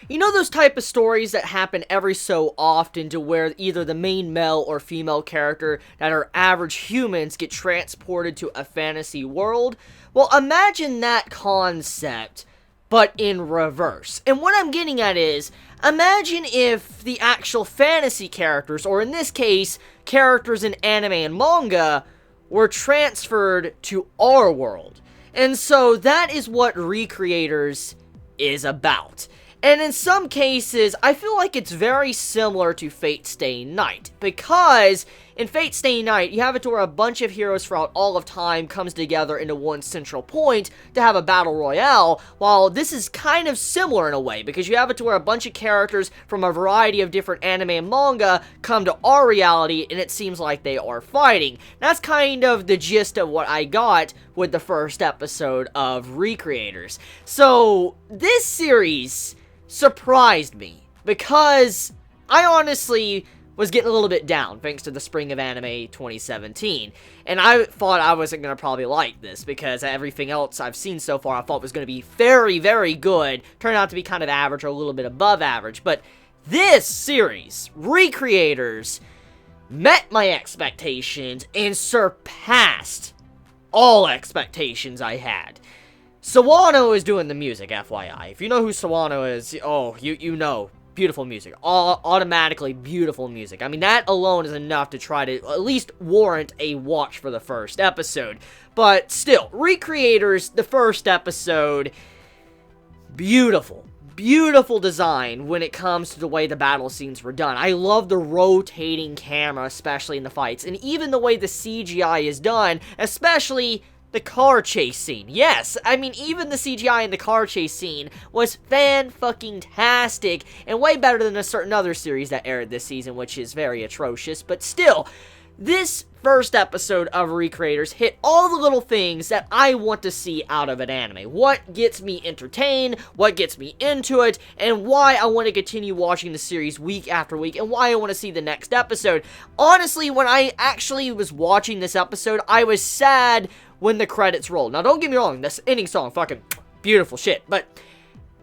You know those type of stories that happen every so often to where either the main male or female character that are average humans get transported to a fantasy world? Well, imagine that concept, but in reverse. And what I'm getting at is, imagine if the actual fantasy characters, or in this case, characters in anime and manga, were transferred to our world. And so that is what ReCreators is about. And in some cases, I feel like it's very similar to Fate Stay Night, because in Fate Stay Night, you have it to where a bunch of heroes throughout all of time comes together into one central point to have a battle royale, while this is kind of similar in a way, because you have it to where a bunch of characters from a variety of different anime and manga come to our reality, and it seems like they are fighting. That's kind of the gist of what I got with the first episode of ReCreators. So, this series surprised me, because I honestly was getting a little bit down thanks to the Spring of Anime 2017, and I thought I wasn't going to probably like this, because everything else I've seen so far I thought was going to be very, very good, turned out to be kind of average or a little bit above average, but this series, ReCreators, met my expectations and surpassed all expectations I had. Sawano is doing the music, FYI. If you know who Sawano is, oh, you know. Beautiful music. Automatically beautiful music. I mean, that alone is enough to try to at least warrant a watch for the first episode. But still, ReCreators, the first episode, beautiful. Beautiful design when it comes to the way the battle scenes were done. I love the rotating camera, especially in the fights. And even the way the CGI is done, especially the car chase scene. Yes, I mean, even the CGI in the car chase scene was fan-fucking-tastic, and way better than a certain other series that aired this season, which is very atrocious, but still, this first episode of ReCreators hit all the little things that I want to see out of an anime. What gets me entertained, what gets me into it, and why I want to continue watching the series week after week, and why I want to see the next episode. Honestly, when I actually was watching this episode, I was sad when the credits rolled. Now, don't get me wrong, this ending song, fucking beautiful shit, but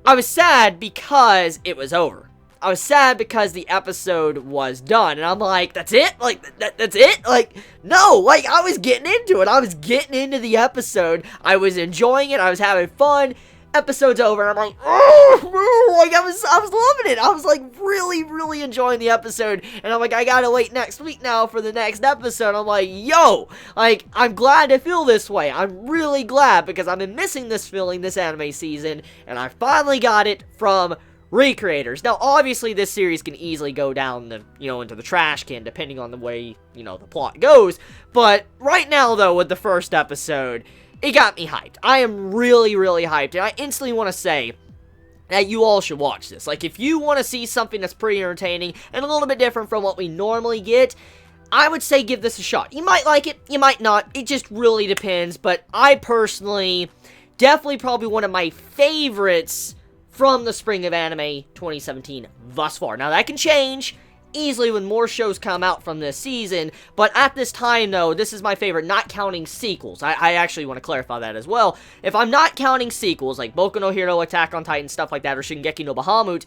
I was sad because it was over. I was sad because the episode was done, and I'm like, that's it? Like, that's it? Like, no, like, I was getting into it. I was getting into the episode. I was enjoying it. I was having fun. Episode's over, and I'm like, oh, like, I was loving it. I was, like, really, really enjoying the episode, and I'm like, I gotta wait next week now for the next episode. I'm like, yo, like, I'm glad to feel this way. I'm really glad, because I've been missing this feeling this anime season, and I finally got it from ReCreators. Now, obviously, this series can easily go down the, into the trash can, depending on the way, the plot goes, but right now, though, with the first episode, it got me hyped. I am really, really hyped, and I instantly want to say that you all should watch this. Like, if you want to see something that's pretty entertaining and a little bit different from what we normally get, I would say give this a shot. You might like it, you might not, it just really depends, but I personally, definitely probably one of my favorites from the Spring of Anime 2017 thus far. Now, that can change easily when more shows come out from this season, but at this time, though, this is my favorite, not counting sequels. I actually want to clarify that as well. If I'm not counting sequels, like Boku no Hero, Attack on Titan, stuff like that, or Shingeki no Bahamut,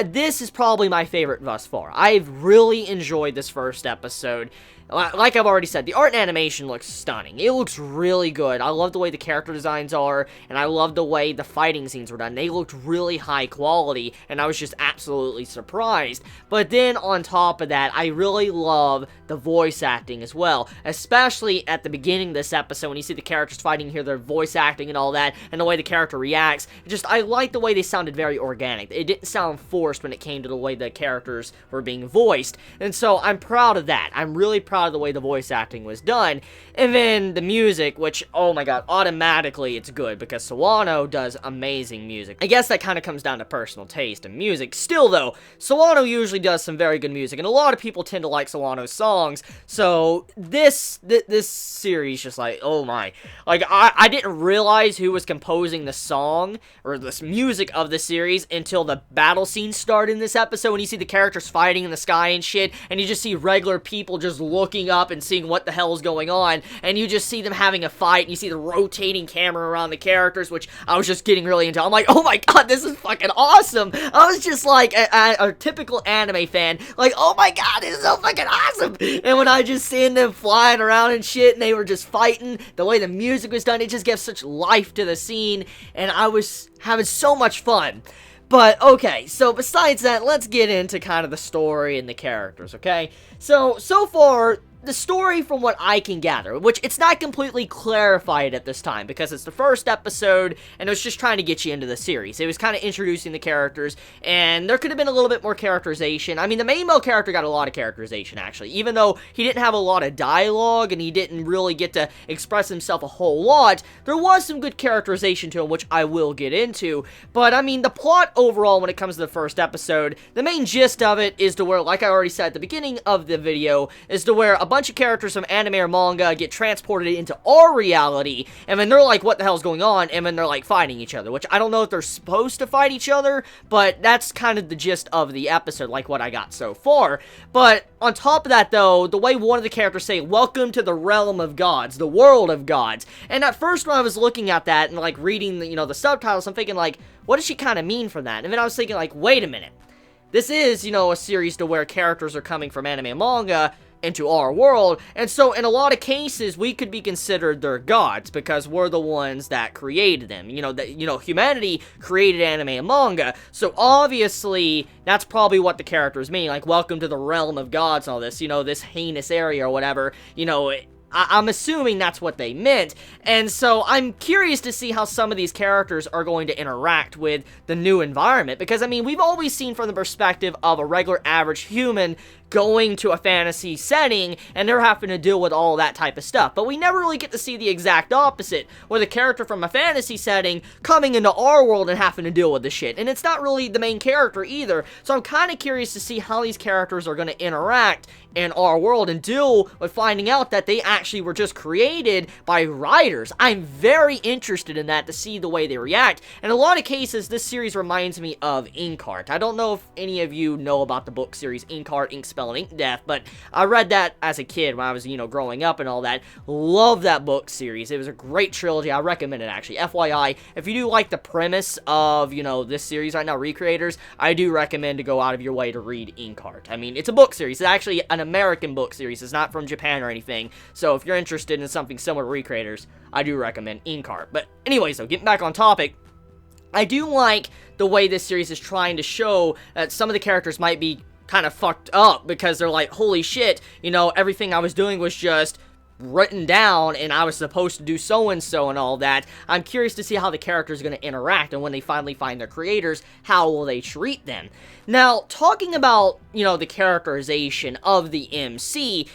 this is probably my favorite thus far. I've really enjoyed this first episode. Like I've already said, the art and animation looks stunning. It looks really good. I love the way the character designs are, and I love the way the fighting scenes were done. They looked really high quality, and I was just absolutely surprised. But then, on top of that, I really love the voice acting as well. Especially at the beginning of this episode, when you see the characters fighting, you hear their voice acting and all that, and the way the character reacts. I like the way they sounded very organic. It didn't sound forced when it came to the way the characters were being voiced. And so, I'm proud of that. I'm really proud of the way the voice acting was done. And then the music, which, oh my god, automatically it's good, because Sawano does amazing music. I guess that kind of comes down to personal taste in music. Still though, Sawano usually does some very good music, and a lot of people tend to like Sawano's songs, so this series just like, oh my. Like, I didn't realize who was composing the song, or this music of the series, until the battle scene started in this episode, when you see the characters fighting in the sky and shit, and you just see regular people just looking looking up and seeing what the hell is going on, and you just see them having a fight, and you see the rotating camera around the characters, which I was just getting really into. I'm like, oh my god, this is fucking awesome. I was just like a typical anime fan, like, oh my god, this is so fucking awesome. And when I just seen them flying around and shit, and they were just fighting, the way the music was done, it just gives such life to the scene, and I was having so much fun. But, okay, so besides that, let's get into kind of the story and the characters, okay? So far, the story from what I can gather, which it's not completely clarified at this time, because it's the first episode, and it was just trying to get you into the series. It was kind of introducing the characters, and there could have been a little bit more characterization. I mean, the main male character got a lot of characterization, actually, even though he didn't have a lot of dialogue, and he didn't really get to express himself a whole lot, there was some good characterization to him, which I will get into. But, I mean, the plot overall, when it comes to the first episode, the main gist of it is to where, like I already said at the beginning of the video, is to where a bunch of characters from anime or manga get transported into our reality, and then they're like, what the hell's going on? And then they're like fighting each other, which I don't know if they're supposed to fight each other, but that's kind of the gist of the episode, like what I got so far. But on top of that, though, the way one of the characters say, welcome to the realm of gods, the world of gods, and at first when I was looking at that and like reading the, the subtitles, I'm thinking like, what does she kind of mean from that? And then I was thinking like, wait a minute, this is, a series to where characters are coming from anime and manga into our world, and so in a lot of cases we could be considered their gods because we're the ones that created them. Humanity created anime and manga, so obviously that's probably what the characters mean, like welcome to the realm of gods and all this, this heinous area or whatever. I'm assuming that's what they meant, and so I'm curious to see how some of these characters are going to interact with the new environment, because, I mean, we've always seen from the perspective of a regular average human going to a fantasy setting, and they're having to deal with all that type of stuff, but we never really get to see the exact opposite, where the character from a fantasy setting coming into our world and having to deal with the shit, and it's not really the main character either, so I'm kind of curious to see how these characters are going to interact in our world and deal with finding out that they actually were just created by writers. I'm very interested in that, to see the way they react. In a lot of cases, this series reminds me of Inkheart. I don't know if any of you know about the book series Inkheart, Ink Spell, and Ink Death, but I read that as a kid when I was, growing up and all that. Love that book series. It was a great trilogy. I recommend it, actually. FYI, if you do like the premise of, this series right now, ReCreators, I do recommend to go out of your way to read Inkheart. I mean, it's a book series. It's actually an American book series. It's not from Japan or anything. So if you're interested in something similar to ReCreators, I do recommend Inkheart. But anyway, so getting back on topic, I do like the way this series is trying to show that some of the characters might be kind of fucked up because they're like, holy shit, everything I was doing was just written down and I was supposed to do so-and-so and all that. I'm curious to see how the characters are going to interact, and when they finally find their creators, how will they treat them? Now, talking about, the characterization of the MC,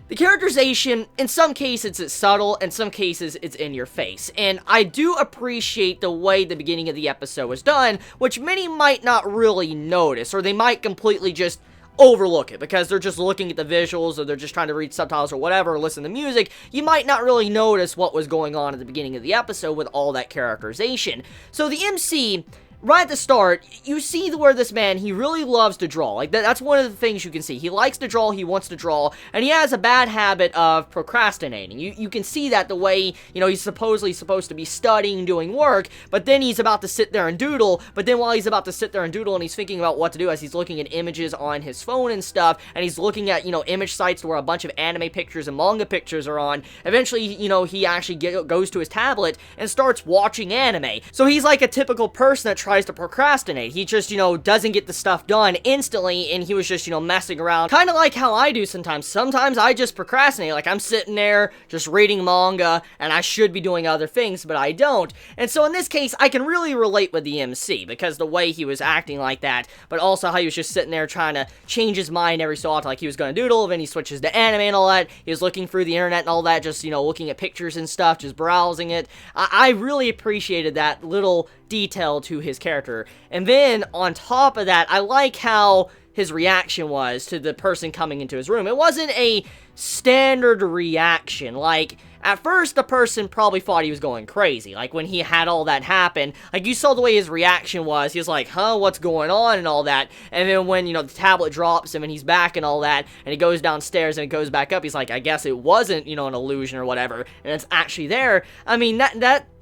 the characterization, in some cases it's subtle, in some cases it's in your face, and I do appreciate the way the beginning of the episode was done, which many might not really notice, or they might completely just overlook it because they're just looking at the visuals, or they're just trying to read subtitles or whatever, or listen to music. You might not really notice what was going on at the beginning of the episode with all that characterization. So the MC, right at the start, you see where this man, he really loves to draw. Like, that's one of the things you can see. He likes to draw, he wants to draw, and he has a bad habit of procrastinating. You can see that the way, he's supposedly supposed to be studying, doing work, but then he's about to sit there and doodle, but then while he's about to sit there and doodle and he's thinking about what to do as he's looking at images on his phone and stuff, and he's looking at, image sites where a bunch of anime pictures and manga pictures are on, eventually, he actually goes to his tablet and starts watching anime. So he's like a typical person that tries to procrastinate. He just, doesn't get the stuff done instantly, and he was just, messing around. Kind of like how I do sometimes. Sometimes I just procrastinate. Like, I'm sitting there just reading manga, and I should be doing other things, but I don't. And so in this case, I can really relate with the MC, because the way he was acting like that, but also how he was just sitting there trying to change his mind every so often. Like, he was going to doodle, then he switches to anime and all that. He was looking through the internet and all that, just, looking at pictures and stuff, just browsing it. I really appreciated that little detail to his character. And then on top of that, I like how his reaction was to the person coming into his room. It wasn't a standard reaction, like at first the person probably thought he was going crazy. Like, when he had all that happen, like, you saw the way his reaction was. He was like, huh, what's going on, and all that. And then when, you know, the tablet drops him and he's back and all that, and he goes downstairs and it goes back up, he's like, I guess it wasn't, you know, an illusion or whatever, and it's actually there. I mean,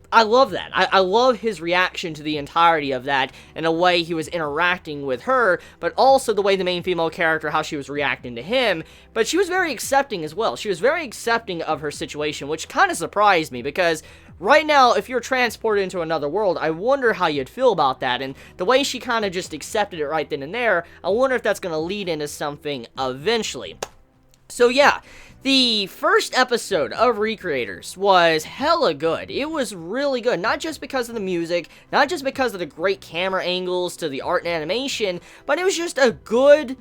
I love that. I love his reaction to the entirety of that, and the way he was interacting with her, but also the way the main female character, how she was reacting to him. But she was very accepting as well. She was very accepting of her situation, which kind of surprised me, because right now, if you're transported into another world, I wonder how you'd feel about that, and the way she kind of just accepted it right then and there, I wonder if that's going to lead into something eventually. So yeah, the first episode of ReCreators was hella good. It was really good, not just because of the music, not just because of the great camera angles to the art and animation, but it was just a good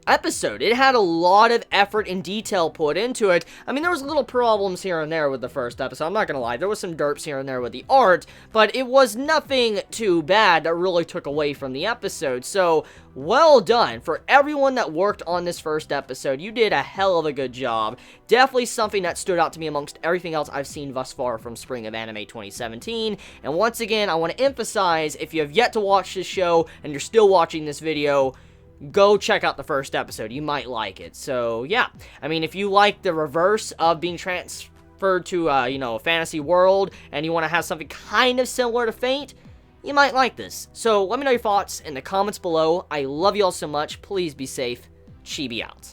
episode. It had a lot of effort and detail put into it. I mean, there was little problems here and there with the first episode, I'm not gonna lie. There was some derps here and there with the art, but it was nothing too bad that really took away from the episode. So, well done for everyone that worked on this first episode. You did a hell of a good job. Definitely something that stood out to me amongst everything else I've seen thus far from Spring of Anime 2017. And once again, I want to emphasize, if you have yet to watch this show and you're still watching this video, go check out the first episode. You might like it. So, yeah. I mean, if you like the reverse of being transferred to, you know, a fantasy world, and you want to have something kind of similar to Fate, you might like this. So, let me know your thoughts in the comments below. I love you all so much. Please be safe. Chibi out.